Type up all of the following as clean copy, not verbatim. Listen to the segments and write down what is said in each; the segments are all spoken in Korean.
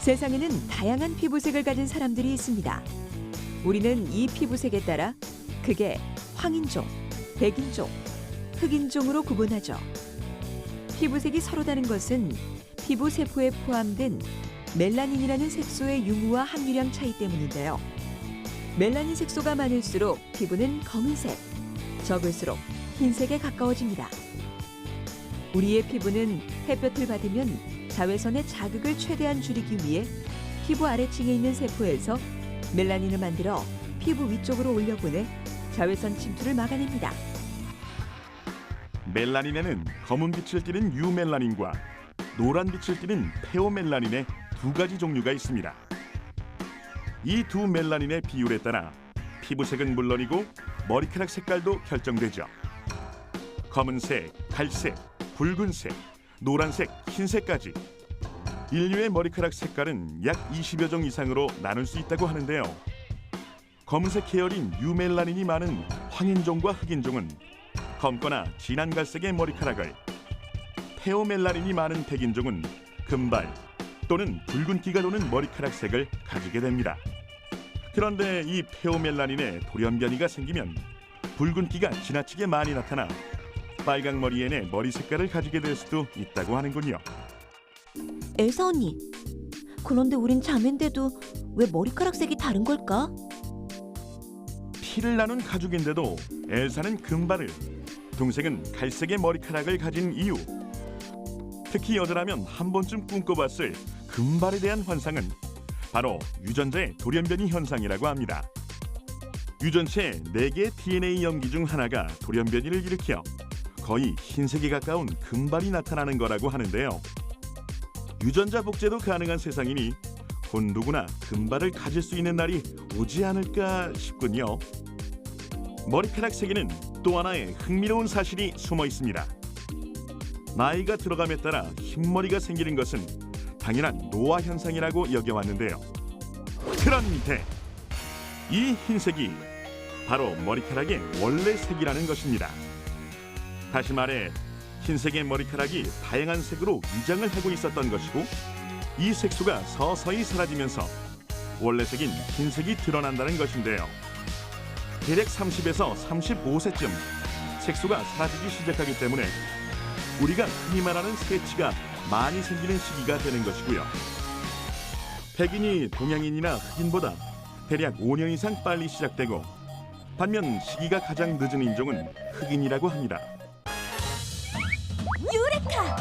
세상에는 다양한 피부색을 가진 사람들이 있습니다. 우리는 이 피부색에 따라 크게 황인종, 백인종, 흑인종으로 구분하죠. 피부색이 서로 다른 것은 피부 세포에 포함된 멜라닌이라는 색소의 유무와 함유량 차이 때문인데요. 멜라닌 색소가 많을수록 피부는 검은색, 적을수록 흰색에 가까워집니다. 우리의 피부는 햇볕을 받으면 자외선의 자극을 최대한 줄이기 위해 피부 아래층에 있는 세포에서 멜라닌을 만들어 피부 위쪽으로 올려보내 자외선 침투를 막아냅니다. 멜라닌에는 검은 빛을 띠는 유멜라닌과 노란 빛을 띠는 페오멜라닌의 두 가지 종류가 있습니다. 이 두 멜라닌의 비율에 따라 피부색은 물론이고 머리카락 색깔도 결정되죠. 검은색, 갈색, 붉은색, 노란색, 흰색까지 인류의 머리카락 색깔은 약 20여 종 이상으로 나눌 수 있다고 하는데요. 검은색 계열인 유멜라닌이 많은 황인종과 흑인종은 검거나 진한 갈색의 머리카락을, 페오멜라닌이 많은 백인종은 금발 또는 붉은기가 도는 머리카락 색을 가지게 됩니다. 그런데 이 페오멜라닌에 돌연변이가 생기면 붉은기가 지나치게 많이 나타나 빨강머리엔의 머리 색깔을 가지게 될 수도 있다고 하는군요. 엘사 언니, 그런데 우린 자매인데도 왜 머리카락 색이 다른 걸까? 피를 나눈 가족인데도 엘사는 금발을, 동생은 갈색의 머리카락을 가진 이유. 특히 여자라면 한 번쯤 꿈꿔봤을 금발에 대한 환상은 바로 유전자의 돌연변이 현상이라고 합니다. 유전체의 4개의 DNA 염기 중 하나가 돌연변이를 일으켜 거의 흰색에 가까운 금발이 나타나는 거라고 하는데요. 유전자 복제도 가능한 세상이니 곧 누구나 금발을 가질 수 있는 날이 오지 않을까 싶군요. 머리카락 색에는 또 하나의 흥미로운 사실이 숨어 있습니다. 나이가 들어감에 따라 흰머리가 생기는 것은 당연한 노화 현상이라고 여겨왔는데요. 그런데 이 흰색이 바로 머리카락의 원래 색이라는 것입니다. 다시 말해 흰색의 머리카락이 다양한 색으로 위장을 하고 있었던 것이고, 이 색소가 서서히 사라지면서 원래 색인 흰색이 드러난다는 것인데요. 대략 30에서 35세쯤 색소가 사라지기 시작하기 때문에 우리가 흔히 말하는 새치가 많이 생기는 시기가 되는 것이고요. 백인이 동양인이나 흑인보다 대략 5년 이상 빨리 시작되고, 반면 시기가 가장 늦은 인종은 흑인이라고 합니다. 유레카!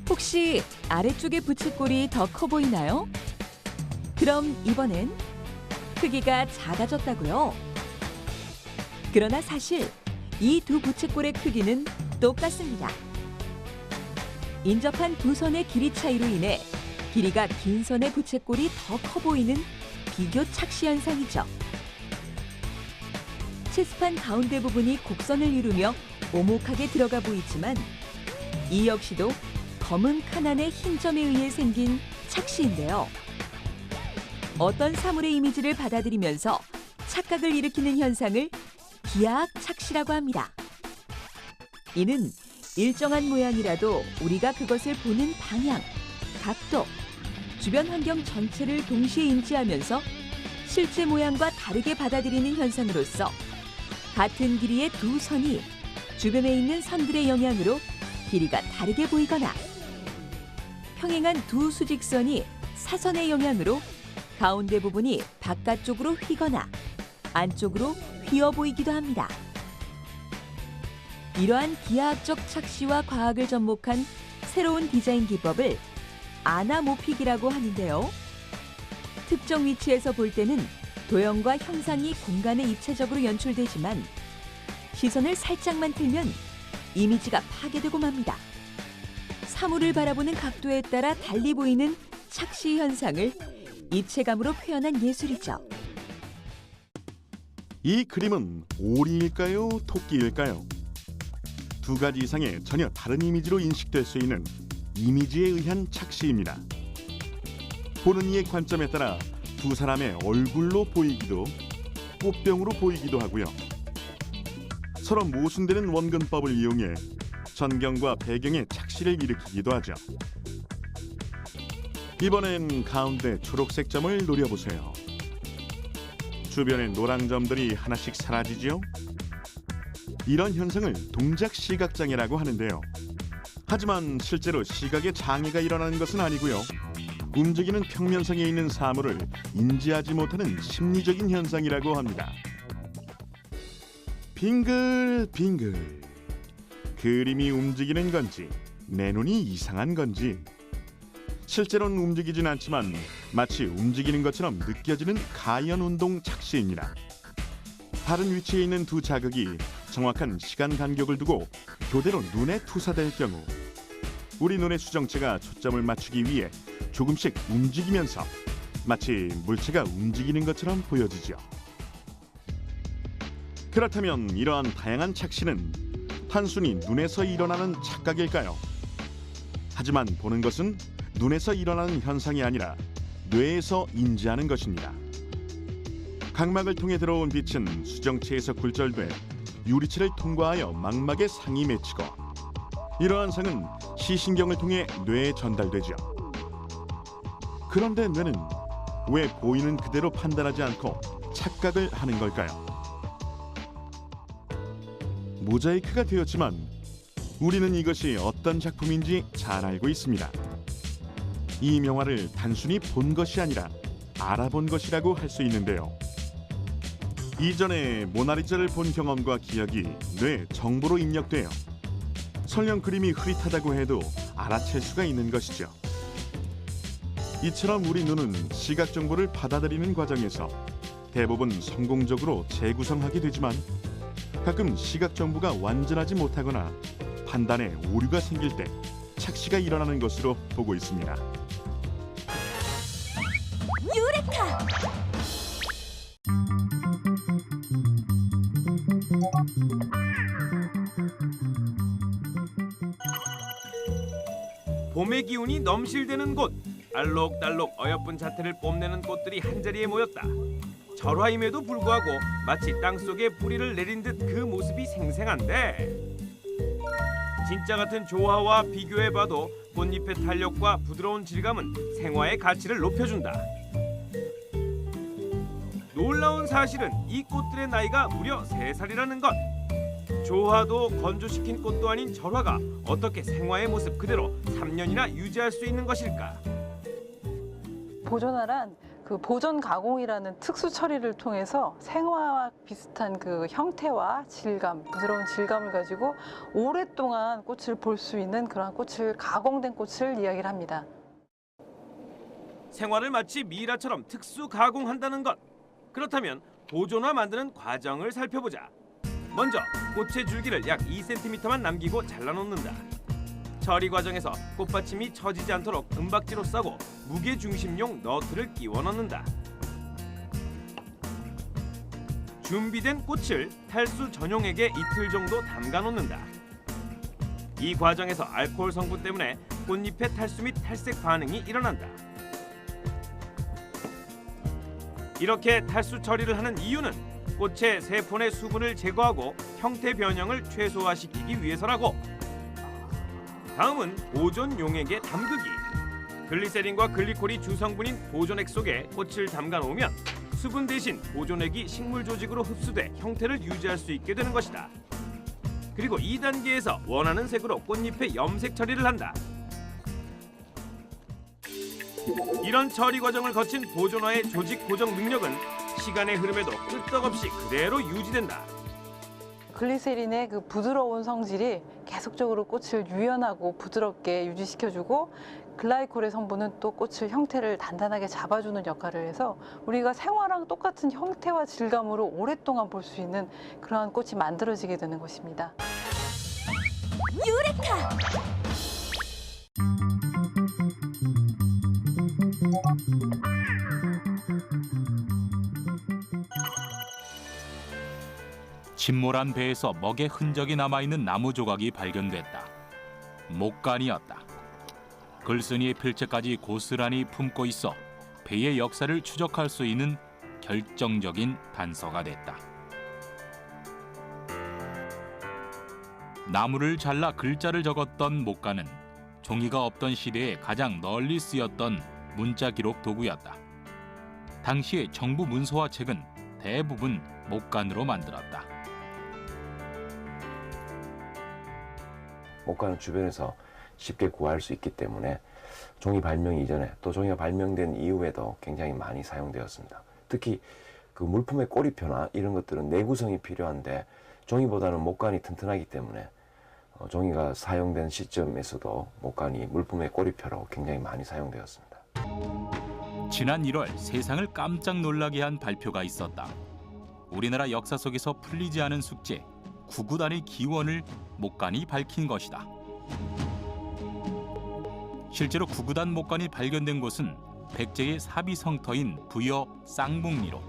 혹시 아래쪽의 부채꼴이 더 커 보이나요? 그럼 이번엔 크기가 작아졌다고요? 그러나 사실 이 두 부채꼴의 크기는 똑같습니다. 인접한 두 선의 길이 차이로 인해 길이가 긴 선의 부채꼴이 더 커 보이는 비교 착시 현상이죠. 채습한 가운데 부분이 곡선을 이루며 오목하게 들어가 보이지만 이 역시도 검은 칸 안의 흰 점에 의해 생긴 착시인데요. 어떤 사물의 이미지를 받아들이면서 착각을 일으키는 현상을 기하학 착시라고 합니다. 이는 일정한 모양이라도 우리가 그것을 보는 방향, 각도, 주변 환경 전체를 동시에 인지하면서 실제 모양과 다르게 받아들이는 현상으로서 같은 길이의 두 선이 주변에 있는 선들의 영향으로 길이가 다르게 보이거나 평행한 두 수직선이 사선의 영향으로 가운데 부분이 바깥쪽으로 휘거나 안쪽으로 휘어 보이기도 합니다. 이러한 기하학적 착시와 과학을 접목한 새로운 디자인 기법을 아나모픽이라고 하는데요. 특정 위치에서 볼 때는 도형과 형상이 공간에 입체적으로 연출되지만 시선을 살짝만 틀면 이미지가 파괴되고 맙니다. 사물을 바라보는 각도에 따라 달리 보이는 착시 현상을 입체감으로 표현한 예술이죠. 이 그림은 오리일까요? 토끼일까요? 두 가지 이상의 전혀 다른 이미지로 인식될 수 있는 이미지에 의한 착시입니다. 보는 이의 관점에 따라 두 사람의 얼굴로 보이기도 꽃병으로 보이기도 하고요. 서로 모순되는 원근법을 이용해 전경과 배경의 착시를 일으키기도 하죠. 이번엔 가운데 초록색 점을 노려보세요. 주변의 노랑 점들이 하나씩 사라지죠. 이런 현상을 동작 시각장애라고 하는데요. 하지만 실제로 시각에 장애가 일어나는 것은 아니고요. 움직이는 평면상에 있는 사물을 인지하지 못하는 심리적인 현상이라고 합니다. 빙글빙글. 그림이 움직이는 건지 내 눈이 이상한 건지 실제로는 움직이진 않지만 마치 움직이는 것처럼 느껴지는 가연운동 착시입니다. 다른 위치에 있는 두 자극이 정확한 시간 간격을 두고 교대로 눈에 투사될 경우 우리 눈의 수정체가 초점을 맞추기 위해 조금씩 움직이면서 마치 물체가 움직이는 것처럼 보여지죠. 그렇다면 이러한 다양한 착시는 단순히 눈에서 일어나는 착각일까요? 하지만 보는 것은 눈에서 일어나는 현상이 아니라 뇌에서 인지하는 것입니다. 각막을 통해 들어온 빛은 수정체에서 굴절돼 유리체를 통과하여 망막에 상이 맺히고 이러한 상은 시신경을 통해 뇌에 전달되죠. 그런데 뇌는 왜 보이는 그대로 판단하지 않고 착각을 하는 걸까요? 모자이크가 되었지만 우리는 이것이 어떤 작품인지 잘 알고 있습니다. 이 명화를 단순히 본 것이 아니라 알아본 것이라고 할 수 있는데요. 이전에 모나리자를 본 경험과 기억이 뇌에 정보로 입력되어 설령 그림이 흐릿하다고 해도 알아챌 수가 있는 것이죠. 이처럼 우리 눈은 시각 정보를 받아들이는 과정에서 대부분 성공적으로 재구성하게 되지만 가끔 시각 정보가 완전하지 못하거나 판단에 오류가 생길 때 착시가 일어나는 것으로 보고 있습니다. 유레카! 봄의 기운이 넘실대는 곳. 알록달록 어여쁜 자태를 뽐내는 꽃들이 한자리에 모였다. 절화임에도 불구하고 마치 땅속에 뿌리를 내린 듯 그 모습이 생생한데 진짜 같은 조화와 비교해봐도 꽃잎의 탄력과 부드러운 질감은 생화의 가치를 높여준다. 놀라운 사실은 이 꽃들의 나이가 무려 3살이라는 것. 조화도 건조시킨 꽃도 아닌 절화가 어떻게 생화의 모습 그대로 3년이나 유지할 수 있는 것일까? 보존화란 그 보존 가공이라는 특수 처리를 통해서 생화와 비슷한 그 형태와 질감, 부드러운 질감을 가지고 오랫동안 꽃을 볼 수 있는 그런 꽃을 가공된 꽃을 이야기를 합니다. 생화를 마치 미라처럼 특수 가공한다는 것. 그렇다면 보존화 만드는 과정을 살펴보자. 먼저 꽃의 줄기를 약 2cm만 남기고 잘라놓는다. 처리 과정에서 꽃받침이 처지지 않도록 은박지로 싸고 무게 중심용 너트를 끼워 넣는다. 준비된 꽃을 탈수 전용액에 이틀 정도 담가 놓는다. 이 과정에서 알코올 성분 때문에 꽃잎의 탈수 및 탈색 반응이 일어난다. 이렇게 탈수 처리를 하는 이유는 꽃의 세포 내 수분을 제거하고 형태 변형을 최소화시키기 위해서라고. 다음은 보존 용액에 담그기. 글리세린과 글리콜이 주성분인 보존액 속에 꽃을 담가 놓으면 수분 대신 보존액이 식물 조직으로 흡수돼 형태를 유지할 수 있게 되는 것이다. 그리고 2단계에서 원하는 색으로 꽃잎의 염색 처리를 한다. 이런 처리 과정을 거친 보존화의 조직 고정 능력은 시간의 흐름에도 끄떡없이 그대로 유지된다. 글리세린의 그 부드러운 성질이 계속적으로 꽃을 유연하고 부드럽게 유지시켜주고 글라이콜의 성분은 또 꽃의 형태를 단단하게 잡아주는 역할을 해서 우리가 생화랑 똑같은 형태와 질감으로 오랫동안 볼 수 있는 그러한 꽃이 만들어지게 되는 것입니다. 침몰한 배에서 먹의 흔적이 남아있는 나무 조각이 발견됐다. 목간이었다. 글쓴이의 필체까지 고스란히 품고 있어 배의 역사를 추적할 수 있는 결정적인 단서가 됐다. 나무를 잘라 글자를 적었던 목간은 종이가 없던 시대에 가장 널리 쓰였던 문자 기록 도구였다. 당시의 정부 문서와 책은 대부분 목간으로 만들었다. 목간은 주변에서 쉽게 구할 수 있기 때문에 종이 발명 이전에 또 종이가 발명된 이후에도 굉장히 많이 사용되었습니다. 특히 그 물품의 꼬리표나 이런 것들은 내구성이 필요한데 종이보다는 목간이 튼튼하기 때문에 종이가 사용된 시점에서도 목간이 물품의 꼬리표로 굉장히 많이 사용되었습니다. 지난 1월 세상을 깜짝 놀라게 한 발표가 있었다. 우리나라 역사 속에서 풀리지 않은 숙제, 구구단의 기원을 목간이 밝힌 것이다. 실제로 구구단 목간이 발견된 곳은 백제의 사비성터인 부여 쌍북리로.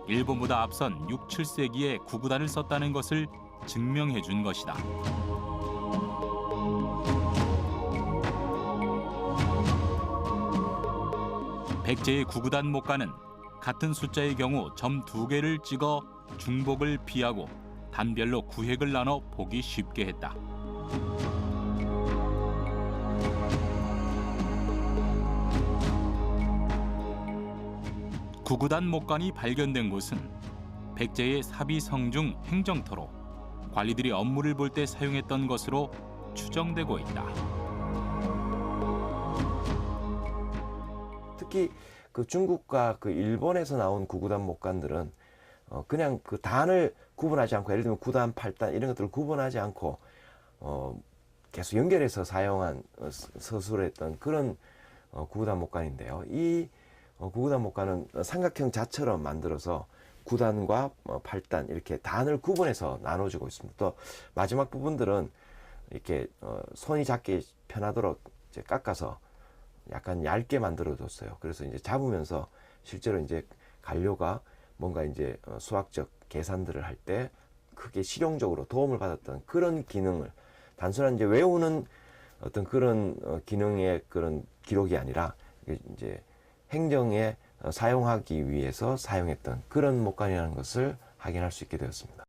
일본보다 앞선 6, 7세기에 구구단을 썼다는 것을 증명해 준 것이다. 백제의 구구단 목간은 같은 숫자의 경우 점 2개를 찍어 중복을 피하고 단별로 구획을 나눠 보기 쉽게 했다. 구구단 목간이 발견된 곳은 백제의 사비성중 행정터로 관리들이 업무를 볼 때 사용했던 것으로 추정되고 있다. 특히 그 중국과 그 일본에서 나온 구구단 목간들은 그냥 그 단을 구분하지 않고 예를 들면 9단, 8단 이런 것들을 구분하지 않고 계속 연결해서 사용한 서술을 했던 그런 구구단 목간인데요. 이 구구단 목간은 삼각형 자처럼 만들어서 9단과 8단 이렇게 단을 구분해서 나눠주고 있습니다. 또 마지막 부분들은 이렇게 손이 잡기 편하도록 이제 깎아서 약간 얇게 만들어 뒀어요. 그래서 이제 잡으면서 실제로 이제 관료가 뭔가 이제 수학적 계산들을 할 때 크게 실용적으로 도움을 받았던 그런 기능을 단순한 이제 외우는 어떤 그런 기능의 그런 기록이 아니라 이제 행정에 사용하기 위해서 사용했던 그런 목간이라는 것을 확인할 수 있게 되었습니다.